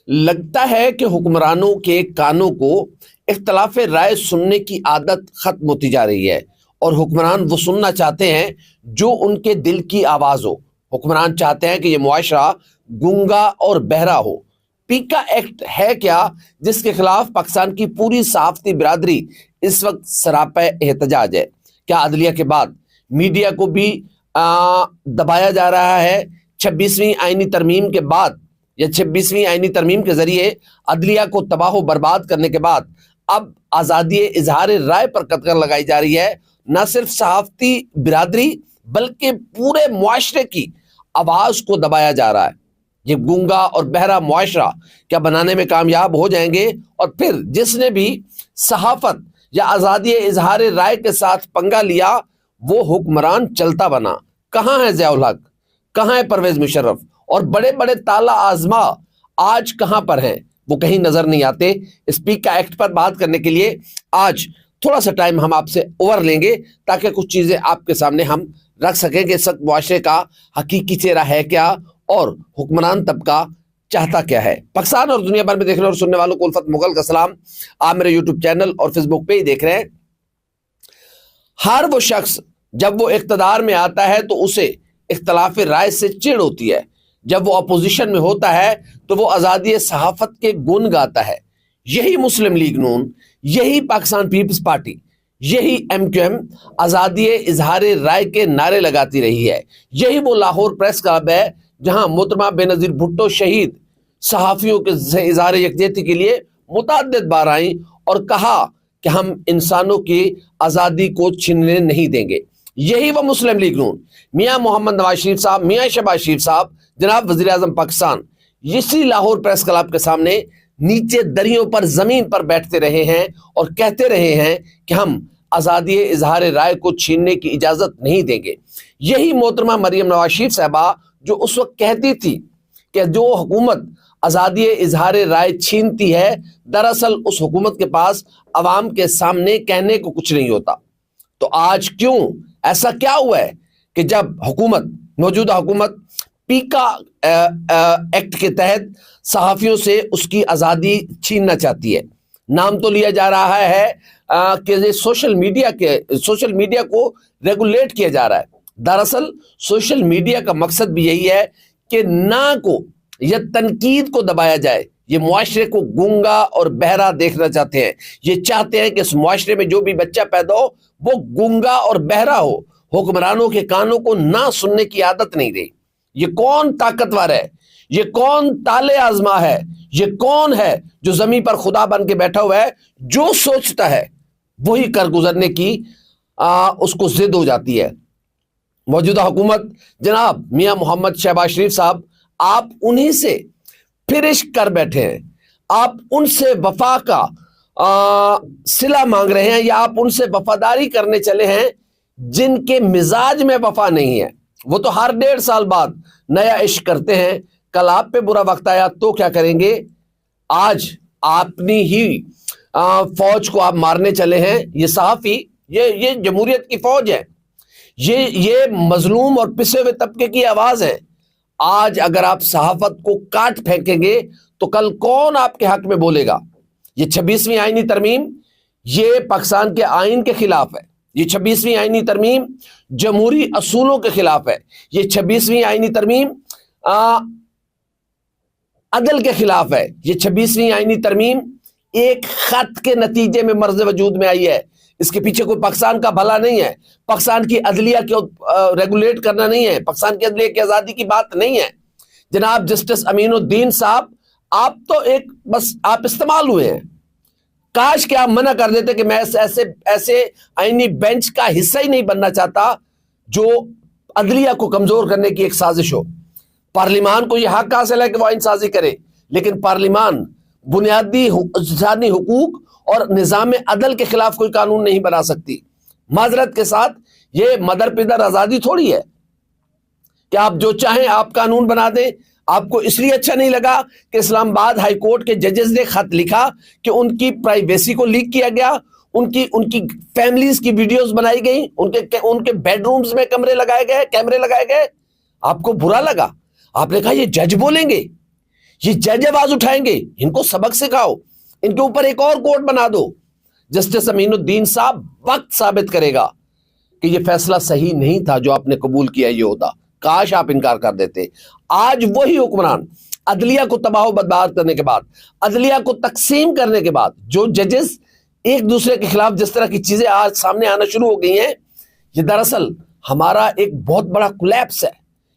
لگتا ہے کہ حکمرانوں کے کانوں کو اختلاف رائے سننے کی عادت ختم ہوتی جا رہی ہے، اور حکمران وہ سننا چاہتے ہیں جو ان کے دل کی آواز ہو۔ حکمران چاہتے ہیں کہ یہ معاشرہ گونگا اور بہرا ہو۔ پیکا ایکٹ ہے کیا جس کے خلاف پاکستان کی پوری صحافتی برادری اس وقت سراپا احتجاج ہے؟ کیا عدلیہ کے بعد میڈیا کو بھی دبایا جا رہا ہے؟ 26ویں آئینی ترمیم کے بعد یا 26ویں آئینی ترمیم کے ذریعے عدلیہ کو تباہ و برباد کرنے کے بعد اب آزادی اظہار رائے پر قطع لگائی جا رہی ہے۔ نہ صرف صحافتی برادری بلکہ پورے معاشرے کی آواز کو دبایا جا رہا ہے۔ یہ گونگا اور بہرا معاشرہ کیا بنانے میں کامیاب ہو جائیں گے؟ اور پھر جس نے بھی صحافت یا آزادی اظہار رائے کے ساتھ پنگا لیا وہ حکمران چلتا بنا۔ کہاں ہے ضیاء الحق؟ کہاں ہے پرویز مشرف؟ اور بڑے بڑے تالا آزما آج کہاں پر ہیں؟ وہ کہیں نظر نہیں آتے۔ اسپیکر ایکٹ پر بات کرنے کے لیے آج تھوڑا سا ٹائم ہم آپ سے اوور لیں گے تاکہ کچھ چیزیں آپ کے سامنے ہم رکھ سکیں کہ اس وقت معاشرے کا حقیقی چہرہ ہے کیا اور حکمران طبقہ چاہتا کیا ہے۔ پاکستان اور دنیا بھر میں دیکھنے اور سننے والوں کو الفت مغل کا سلام۔ آپ میرے یوٹیوب چینل اور فیس بک پہ ہی دیکھ رہے ہیں۔ ہر وہ شخص جب وہ اقتدار میں آتا ہے تو اسے اختلاف رائے سے چڑ ہوتی ہے، جب وہ اپوزیشن میں ہوتا ہے تو وہ آزادی صحافت کے گن گاتا ہے۔ یہی مسلم لیگ نون، یہی پاکستان پیپلز پارٹی، یہی ایم کیو ایم آزادی اظہار رائے کے نعرے لگاتی رہی ہے۔ یہی وہ لاہور پریس کلب ہے جہاں محترمہ بے نظیر بھٹو شہید صحافیوں کے اظہار یکجہتی کے لیے متعدد بار آئیں اور کہا کہ ہم انسانوں کی آزادی کو چھیننے نہیں دیں گے۔ یہی وہ مسلم لیگ نون، میاں محمد نواز شریف صاحب، میاں شہباز شریف صاحب، جناب وزیر اعظم پاکستان، اسی لاہور پریس کلب کے سامنے نیچے دریوں پر زمین پر بیٹھتے رہے ہیں اور کہتے رہے ہیں کہ ہم آزادی اظہار رائے کو چھیننے کی اجازت نہیں دیں گے۔ یہی محترمہ مریم نواز شریف صاحبہ جو اس وقت کہتی تھی کہ جو حکومت آزادی اظہار رائے چھینتی ہے دراصل اس حکومت کے پاس عوام کے سامنے کہنے کو کچھ نہیں ہوتا۔ تو آج کیوں ایسا کیا ہوا ہے کہ جب موجودہ حکومت پیکا ایکٹ کے تحت صحافیوں سے اس کی آزادی چھیننا چاہتی ہے؟ نام تو لیا جا رہا ہے کہ یہ سوشل میڈیا کو ریگولیٹ کیا جا رہا ہے۔ دراصل سوشل میڈیا کا مقصد بھی یہی ہے کہ نہ کو یا تنقید کو دبایا جائے۔ یہ معاشرے کو گونگا اور بہرا دیکھنا چاہتے ہیں۔ یہ چاہتے ہیں کہ اس معاشرے میں جو بھی بچہ پیدا ہو وہ گونگا اور بہرا ہو۔ حکمرانوں کے کانوں کو نہ سننے کی عادت نہیں رہی۔ یہ کون طاقتور ہے؟ یہ کون تالے آزما ہے؟ یہ کون ہے جو زمین پر خدا بن کے بیٹھا ہوا ہے؟ جو سوچتا ہے وہی کر گزرنے کی اس کو ضد ہو جاتی ہے۔ موجودہ حکومت جناب میاں محمد شہباز شریف صاحب، آپ انہی سے پھر عشق کر بیٹھے ہیں۔ آپ ان سے وفا کا صلہ مانگ رہے ہیں یا آپ ان سے وفاداری کرنے چلے ہیں جن کے مزاج میں وفا نہیں ہے۔ وہ تو ہر 1.5 سال بعد نیا عشق کرتے ہیں۔ کل آپ پہ برا وقت آیا تو کیا کریں گے؟ آج اپنی ہی فوج کو آپ مارنے چلے ہیں۔ یہ صحافی، یہ جمہوریت کی فوج ہے، یہ مظلوم اور پسے ہوئے طبقے کی آواز ہے۔ آج اگر آپ صحافت کو کاٹ پھینکیں گے تو کل کون آپ کے حق میں بولے گا؟ یہ 26ویں آئینی ترمیم یہ پاکستان کے آئین کے خلاف ہے۔ یہ 26ویں آئینی ترمیم جمہوری اصولوں کے خلاف ہے۔ یہ 26ویں آئینی ترمیم عدل کے خلاف ہے۔ یہ 26ویں آئینی ترمیم ایک خط کے نتیجے میں مرز وجود میں آئی ہے۔ اس کے پیچھے کوئی پاکستان کا بھلا نہیں ہے، پاکستان کی عدلیہ کو ریگولیٹ کرنا نہیں ہے، پاکستان کی عدلیہ کی آزادی کی بات نہیں ہے۔ جناب جسٹس امین الدین صاحب، آپ تو بس آپ استعمال ہوئے ہیں۔ کاش کہ آپ منع کر دیتے کہ میں ایسے آئینی بینچ کا حصہ ہی نہیں بننا چاہتا جو عدلیہ کو کمزور کرنے کی ایک سازش ہو۔ پارلیمان کو یہ حق حاصل ہے کہ وہ آئین سازی کرے، لیکن پارلیمان بنیادی انسانی حقوق اور نظام عدل کے خلاف کوئی قانون نہیں بنا سکتی۔ معذرت کے ساتھ یہ مدر پدر آزادی تھوڑی ہے کہ آپ جو چاہیں آپ قانون بنا دیں۔ آپ کو اس لیے اچھا نہیں لگا کہ اسلام آباد ہائی کورٹ کے ججز نے خط لکھا کہ ان کی پرائیویسی کو لیک کیا گیا، ان کی فیملیز کی ویڈیوز بنائی گئیں، ان کے بیڈ رومز میں کیمرے لگائے گئے۔ آپ کو برا لگا، آپ نے کہا یہ جج بولیں گے، یہ جج آواز اٹھائیں گے، ان کو سبق سکھاؤ، ان کے اوپر ایک اور کوٹ بنا دو۔ جسٹس امین الدین صاحب وقت ثابت کرے گا کہ یہ فیصلہ صحیح نہیں تھا جو آپ نے قبول کیا یہ عہدہ، کاش آپ انکار کر دیتے۔ آج وہی حکمران عدلیہ کو تباہ و برباد کرنے کے بعد، عدلیہ کو تقسیم کرنے کے بعد، جو ججز ایک دوسرے کے خلاف جس طرح کی چیزیں آج سامنے آنا شروع ہو گئی ہیں، یہ دراصل ہمارا ایک بہت بڑا کولیپس ہے۔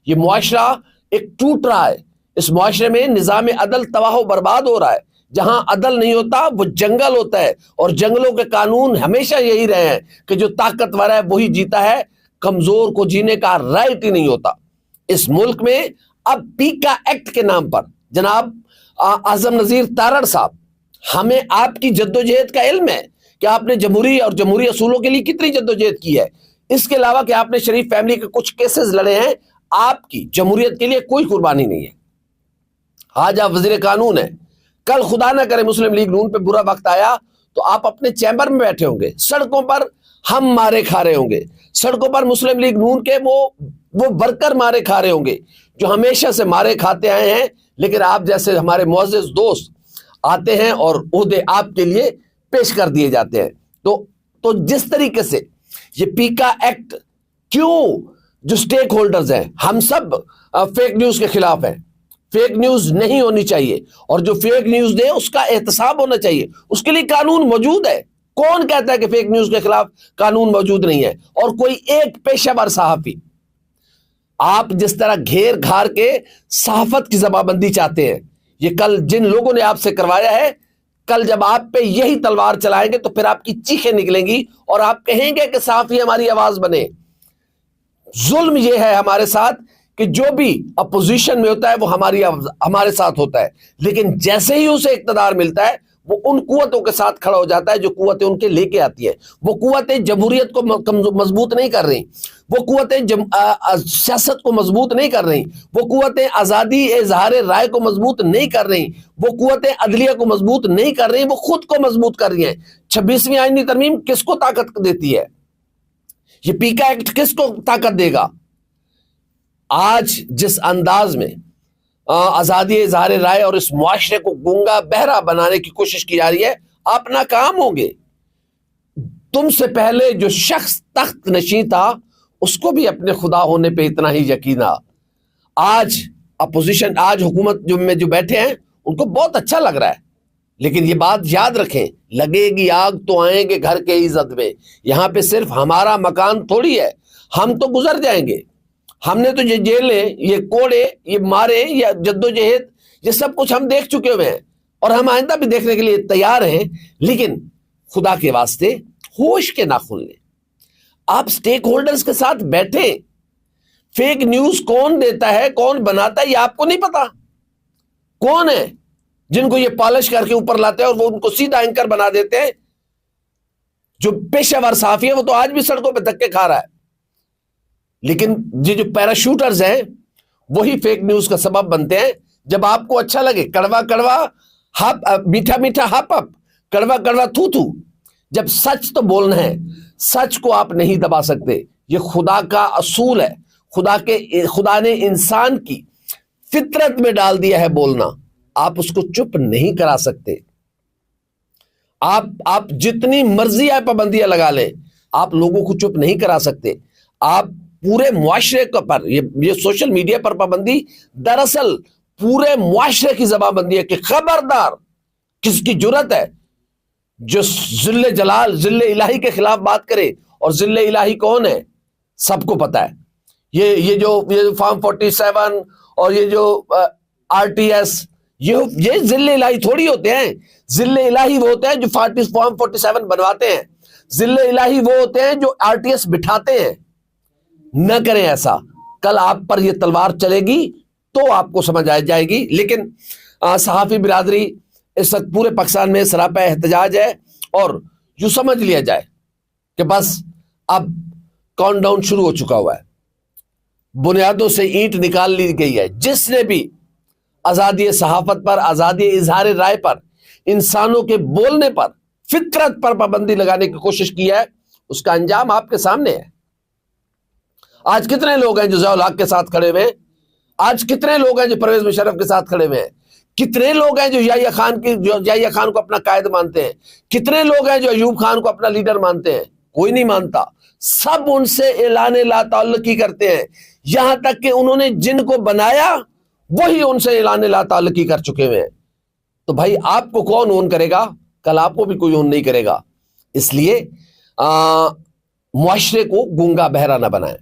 یہ معاشرہ ایک ٹوٹ رہا ہے، اس معاشرے میں نظام عدل تباہ و برباد ہو رہا ہے۔ جہاں عدل نہیں ہوتا وہ جنگل ہوتا ہے، اور جنگلوں کے قانون ہمیشہ یہی رہے ہیں کہ جو طاقتور ہے وہی جیتا ہے، کمزور کو جینے کا رائٹ ہی نہیں ہوتا۔ اس ملک میں اب پیکا ایکٹ کے نام پر جناب اعظم نذیر تارڑ صاحب، ہمیں آپ کی جدوجہد کا علم ہے کہ آپ نے جمہوری اور جمہوری اصولوں کے لیے کتنی جدوجہد کی ہے۔ اس کے علاوہ کہ آپ نے شریف فیملی کے کچھ کیسز لڑے ہیں، آپ کی جمہوریت کے لیے کوئی قربانی نہیں ہے۔ آج آپ وزیر قانون ہیں، کل خدا نہ کرے مسلم لیگ نون پہ برا وقت آیا تو آپ اپنے چیمبر میں بیٹھے ہوں گے، سڑکوں پر ہم مارے کھا رہے ہوں گے، سڑکوں پر مسلم لیگ نون کے وہ ورکر مارے کھا رہے ہوں گے جو ہمیشہ سے مارے کھاتے آئے ہیں، لیکن آپ جیسے ہمارے معزز دوست آتے ہیں اور عہدے آپ کے لیے پیش کر دیے جاتے ہیں۔ تو جس طریقے سے یہ پیکا ایکٹ، کیوں جو سٹیک ہولڈرز ہیں ہم سب فیک نیوز کے خلاف ہیں، فیک نیوز نہیں ہونی چاہیے، اور جو فیک نیوز دے اس کا احتساب ہونا چاہیے، اس کے لیے قانون موجود ہے۔ کون کہتا ہے کہ فیک نیوز کے خلاف قانون موجود نہیں ہے؟ اور کوئی ایک پیشہ ور صحافی، آپ جس طرح گھیر گھار کے صحافت کی زبان بندی چاہتے ہیں، یہ کل جن لوگوں نے آپ سے کروایا ہے، کل جب آپ پہ یہی تلوار چلائیں گے تو پھر آپ کی چیخیں نکلیں گی اور آپ کہیں گے کہ صحافی ہماری آواز بنے۔ ظلم یہ ہے ہمارے ساتھ کہ جو بھی اپوزیشن میں ہوتا ہے وہ ہمارے ساتھ ہوتا ہے، لیکن جیسے ہی اسے اقتدار ملتا ہے وہ ان قوتوں کے ساتھ کھڑا ہو جاتا ہے جو قوتیں ان کے لے کے آتی ہیں۔ وہ قوتیں جمہوریت کو مضبوط نہیں کر رہی، وہ قوتیں سیاست کو مضبوط نہیں کر رہی، وہ قوتیں آزادی اظہار رائے کو مضبوط نہیں کر رہی، وہ قوتیں عدلیہ کو مضبوط نہیں کر رہی، وہ خود کو مضبوط کر رہی ہیں۔ 26ویں آئینی ترمیم کس کو طاقت دیتی ہے؟ یہ پیکا ایکٹ کس کو طاقت دے گا؟ آج جس انداز میں آزادی اظہار رائے اور اس معاشرے کو گونگا بہرا بنانے کی کوشش کی جا رہی ہے، آپ ناکام ہوں گے۔ تم سے پہلے جو شخص تخت نشین تھا اس کو بھی اپنے خدا ہونے پہ اتنا ہی یقین تھا۔ آج اپوزیشن، آج حکومت میں جو بیٹھے ہیں ان کو بہت اچھا لگ رہا ہے، لیکن یہ بات یاد رکھیں، لگے گی آگ تو آئیں گے گھر کے عزت میں۔ یہاں پہ صرف ہمارا مکان تھوڑی ہے، ہم تو گزر جائیں گے۔ ہم نے تو یہ جیلیں، یہ کوڑے، یہ مارے، یہ جدوجہد، یہ سب کچھ ہم دیکھ چکے ہوئے ہیں، اور ہم آئندہ بھی دیکھنے کے لیے تیار ہیں۔ لیکن خدا کے واسطے ہوش کے ناخن لیں، آپ سٹیک ہولڈرز کے ساتھ بیٹھیں۔ فیک نیوز کون دیتا ہے، کون بناتا ہے، یہ آپ کو نہیں پتا؟ کون ہے جن کو یہ پالش کر کے اوپر لاتے ہیں اور وہ ان کو سیدھا اینکر بنا دیتے ہیں؟ جو پیشہ ور صحافی ہے وہ تو آج بھی سڑکوں پہ دھکے کھا رہا ہے، لیکن یہ جو پیراشوٹرز ہیں وہی فیک نیوز کا سبب بنتے ہیں۔ جب آپ کو اچھا لگے، کڑوا کڑوا میٹھا میٹھا ہپ ہپ، کڑوا کڑوا تھو تھو، جب سچ تو بولنا ہے، سچ کو آپ نہیں دبا سکتے۔ یہ خدا کا اصول ہے، خدا نے انسان کی فطرت میں ڈال دیا ہے بولنا، آپ اس کو چپ نہیں کرا سکتے۔ آپ جتنی مرضی آپ پابندیاں لگا لیں، آپ لوگوں کو چپ نہیں کرا سکتے۔ آپ پورے معاشرے پر یہ سوشل میڈیا پر پابندی دراصل پورے معاشرے کی زبان بندی ہے کہ خبردار، کس کی جرت ہے جو ذل الہی کے خلاف بات کرے؟ اور ذل الہی کون ہے سب کو پتا ہے۔ یہ جو فارم 47 اور یہ جو RTS، یہ ذل الہی تھوڑی ہوتے ہیں۔ ذل الہی وہ ہوتے ہیں جو فارم 47 بنواتے ہیں، ذل الہی وہ ہوتے ہیں جو RTS بٹھاتے ہیں۔ نہ کریں ایسا، کل آپ پر یہ تلوار چلے گی تو آپ کو سمجھ آ جائے گی۔ لیکن صحافی برادری اس وقت پورے پاکستان میں سراپا احتجاج ہے، اور یوں سمجھ لیا جائے کہ بس اب کاؤنٹ ڈاؤن شروع ہو چکا ہوا ہے، بنیادوں سے اینٹ نکال لی گئی ہے۔ جس نے بھی آزادی صحافت پر، آزادی اظہار رائے پر، انسانوں کے بولنے پر، فطرت پر پابندی لگانے کی کوشش کی ہے، اس کا انجام آپ کے سامنے ہے۔ آج کتنے لوگ ہیں جو ضیاء الحق کے ساتھ کھڑے ہوئے ہیں؟ آج کتنے لوگ ہیں جو پرویز مشرف کے ساتھ کھڑے ہوئے ہیں؟ کتنے لوگ ہیں جو یحییٰ خان کو اپنا قائد مانتے ہیں؟ کتنے لوگ ہیں جو ایوب خان کو اپنا لیڈر مانتے ہیں؟ کوئی نہیں مانتا. سب ان سے اعلان لا تعلقی کرتے ہیں، یہاں تک کہ انہوں نے جن کو بنایا وہی ان سے اعلان لا تعلقی کر چکے ہوئے ہیں. تو بھائی آپ کو کون اون کرے گا؟ کل آپ کو بھی کوئی اون نہیں کرے گا. اس لیے معاشرے کو گونگا بہرا نہ بنائیں،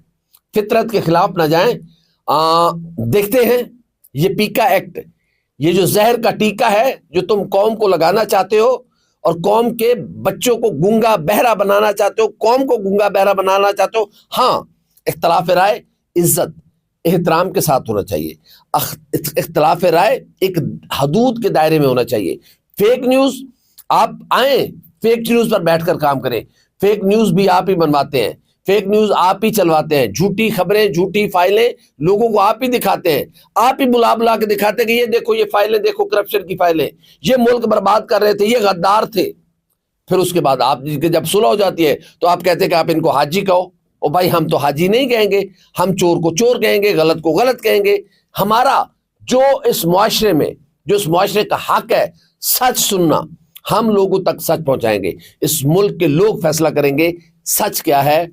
فطرت کے خلاف نہ جائیں. دیکھتے ہیں یہ پیکا ایکٹ، یہ جو زہر کا ٹیکا ہے جو تم قوم کو لگانا چاہتے ہو اور قوم کے بچوں کو گونگا بہرا بنانا چاہتے ہو، قوم کو گونگا بہرا بنانا چاہتے ہو. ہاں، اختلاف رائے عزت احترام کے ساتھ ہونا چاہیے. اختلاف رائے ایک حدود کے دائرے میں ہونا چاہیے. فیک نیوز، آپ آئیں فیک نیوز پر بیٹھ کر کام کریں. فیک نیوز بھی آپ ہی بنواتے ہیں، فیک نیوز آپ ہی چلواتے ہیں، جھوٹی خبریں جھوٹی فائلیں لوگوں کو آپ ہی دکھاتے ہیں، آپ ہی بلا کے دکھاتے ہیں کہ یہ دیکھو یہ فائلیں دیکھو، کرپشن کی فائلیں، یہ ملک برباد کر رہے تھے، یہ غدار تھے. پھر اس کے بعد آپ جب صلح ہو جاتی ہے تو آپ کہتے ہیں کہ آپ ان کو حاجی کہو. او بھائی ہم تو حاجی نہیں کہیں گے، ہم چور کو چور کہیں گے، غلط کو غلط کہیں گے. ہمارا جو اس معاشرے کا حق ہے سچ سننا، ہم لوگوں تک سچ پہنچائیں گے. اس ملک کے لوگ فیصلہ کریں گے سچ کیا ہے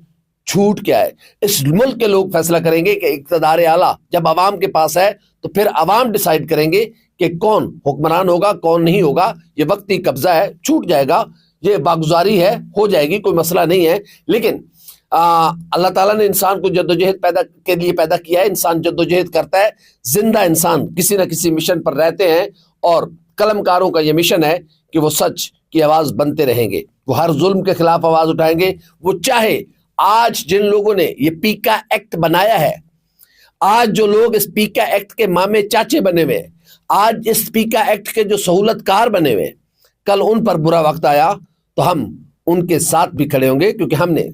جھوٹ کیا ہے. اس ملک کے لوگ فیصلہ کریں گے کہ اقتدار اعلیٰ جب عوام کے پاس ہے تو پھر عوام ڈیسائیڈ کریں گے کہ کون حکمران ہوگا کون نہیں ہوگا. یہ وقتی قبضہ ہے، چھوٹ جائے گا، یہ باگزاری ہے، ہو جائے گی، کوئی مسئلہ نہیں ہے. لیکن اللہ تعالیٰ نے انسان کو جدوجہد کے لیے پیدا کیا ہے. انسان جدوجہد کرتا ہے. زندہ انسان کسی نہ کسی مشن پر رہتے ہیں اور قلم کاروں کا یہ مشن ہے کہ وہ سچ کی آواز بنتے رہیں گے، وہ ہر ظلم کے خلاف آواز اٹھائیں گے. وہ چاہے آج جن لوگوں نے یہ پیکا ایکٹ بنایا ہے، آج جو لوگ اس پیکا ایکٹ کے مامے چاچے بنے ہوئے ہیں، آج اس پیکا ایکٹ کے جو سہولت کار بنے ہوئے ہیں، کل ان پر برا وقت آیا تو ہم ان کے ساتھ بھی کھڑے ہوں گے. کیونکہ ہم نے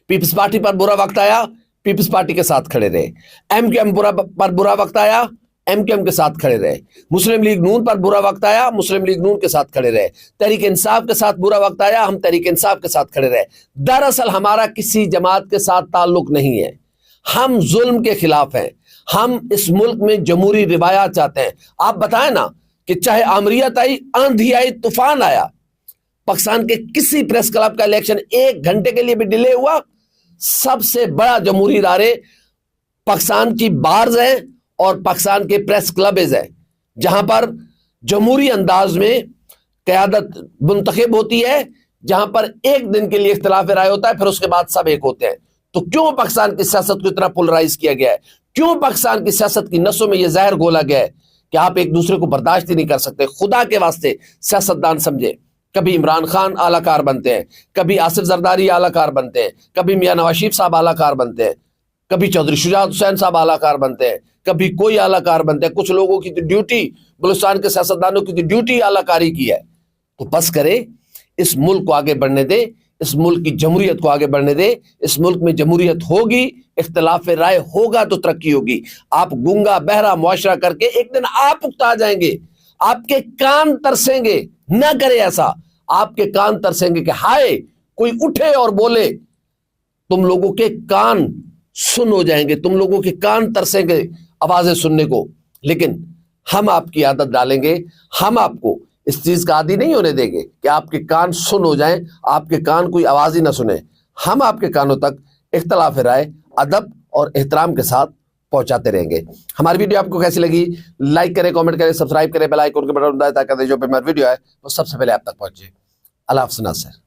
پیپلز پارٹی پر برا وقت آیا، پیپلز پارٹی کے ساتھ کھڑے رہے. ایم کیو ایم پر برا وقت آیا، ایم کیو ایم کے ساتھ کھڑے رہے. مسلم لیگ نون پر برا وقت آیا، مسلم لیگ نون کے ساتھ کھڑے رہے. تحریک انصاف کے ساتھ برا وقت آیا، ہم تحریک انصاف کے ساتھ کھڑے رہے. دراصل ہمارا کسی جماعت کے ساتھ تعلق نہیں ہے. ہم ظلم کے خلاف ہیں. ہم اس ملک میں جمہوری روایات چاہتے ہیں. آپ بتائیں نا کہ چاہے آمریت آئی، آندھی آئی، طوفان آیا، پاکستان کے کسی پریس کلب کا الیکشن 1 گھنٹے کے لیے بھی ڈیلے ہوا، سب سے بڑا جمہوری ادارے پاکستان کی بارز ہیں اور پاکستان کے پریس کلبز ہیں، جہاں پر جمہوری انداز میں قیادت منتخب ہوتی ہے، جہاں پر 1 دن کے لیے اختلاف رائے ہوتا ہے، پھر اس کے بعد سب ایک ہوتے ہیں. تو کیوں پاکستان کی سیاست کو اتنا پولرائز کیا گیا ہے؟ کیوں پاکستان کی سیاست کی نسوں میں یہ زہر گھولا گیا ہے کہ آپ ایک دوسرے کو برداشت ہی نہیں کر سکتے؟ خدا کے واسطے سیاستدان سمجھے. کبھی عمران خان اعلیٰ کار بنتے ہیں، کبھی آصف زرداری اعلیٰ کار بنتے ہیں، کبھی میاں نواز شریف صاحب اعلیٰ کار بنتے ہیں، کبھی چودھری شجاعت حسین صاحب اعلیٰ کار بنتے ہیں، کبھی کوئی اعلیٰ کار بنتے ہیں. کچھ لوگوں کی تو ڈیوٹی، بلوچستان کے سیاستدانوں کی تو ڈیوٹی اعلیٰ کاری کی ہے. تو بس کرے، اس ملک کو آگے بڑھنے دے، اس ملک کی جمہوریت کو آگے بڑھنے دے. اس ملک میں جمہوریت ہوگی، اختلاف رائے ہوگا تو ترقی ہوگی. آپ گونگا بہرا معاشرہ کر کے ایک دن آپ اکتا جائیں گے، آپ کے کان ترسیں گے. نہ کرے ایسا، آپ کے کان ترسیں گے کہ ہائے کوئی اٹھے اور بولے. تم لوگوں کے کان سن ہو جائیں گے، تم لوگوں کے کان ترسیں گے آوازیں سننے کو. لیکن ہم آپ کی عادت ڈالیں گے، ہم آپ کو اس چیز کا عادی نہیں ہونے دیں گے کہ آپ کے کان سن ہو جائیں، آپ کے کان کوئی آواز ہی نہ سنیں. ہم آپ کے کانوں تک اختلاف رائے ادب اور احترام کے ساتھ پہنچاتے رہیں گے. ہماری ویڈیو آپ کو کیسی لگی؟ لائک کریں، کامنٹ کریں، سبسکرائب کریں، بیل آئیکن کے بٹن دبائیں تاکہ جو بھی ہماری ویڈیو ہے وہ سب سے پہلے آپ تک پہنچے. اللہ حافظ ناصر.